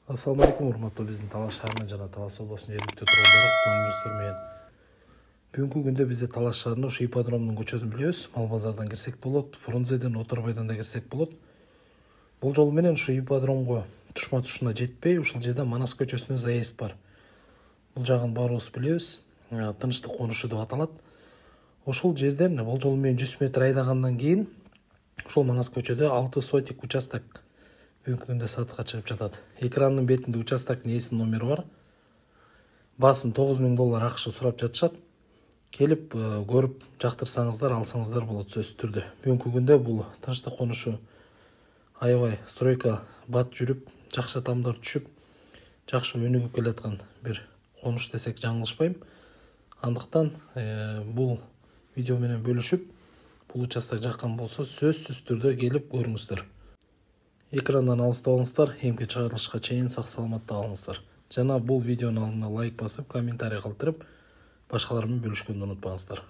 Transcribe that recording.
Assalamu алейкум, урматтуу биздин Талас шаарынын жана Талас областынын жергиликтүү тургундары, көңүлүңүздөр менен. Бүгүнкү күндө бизде Талас шаарында ушу ипподромдун көчөсүн билебиз. Мал базардан кирсек болот, Фрунзеден, Оторбайдан да кирсек болот. Бул жолу менен ушу ипподромго тушма тушуна жетпей, ушул жерде Манас көчөсүнөн заезд бар. Бул жагын баарыбыз билебиз. Тынчтык конушу деп аталат. Ошол жерден бул жолу менен 100 метр айдагандан кийин ушул Манас көчөдө 6 сотик участок бүгүнкү күндө сатыкка чыгып жатат. Экранын бетинде участоктун ээсинин номери бар. Баасын $9,000 акча сурап жатышат. Келип көрүп жактырсаңыздар, алсаңыздар болот сөзсүз түрдө. Бүгүнкү күндө бул тынчтык конушу аябай стройка бат жүрүп, жакшы тамдар түшүп, жакшы өнүгүп келаткан бир конуш десек жаңылышпайм. Андыктан бул видео менен бөлүшүп, бул участок жаккан болсо сөзсүз түрдө келип көрүңүздөр. Экрандан алыстабаңыздар, эмки чыгарылышка чейин сак саламатта калыңыздар. Жана бул видеонун алдына лайк басып, комментарий калтырып, башкалар менен бөлүшкөндү унутпаңыздар.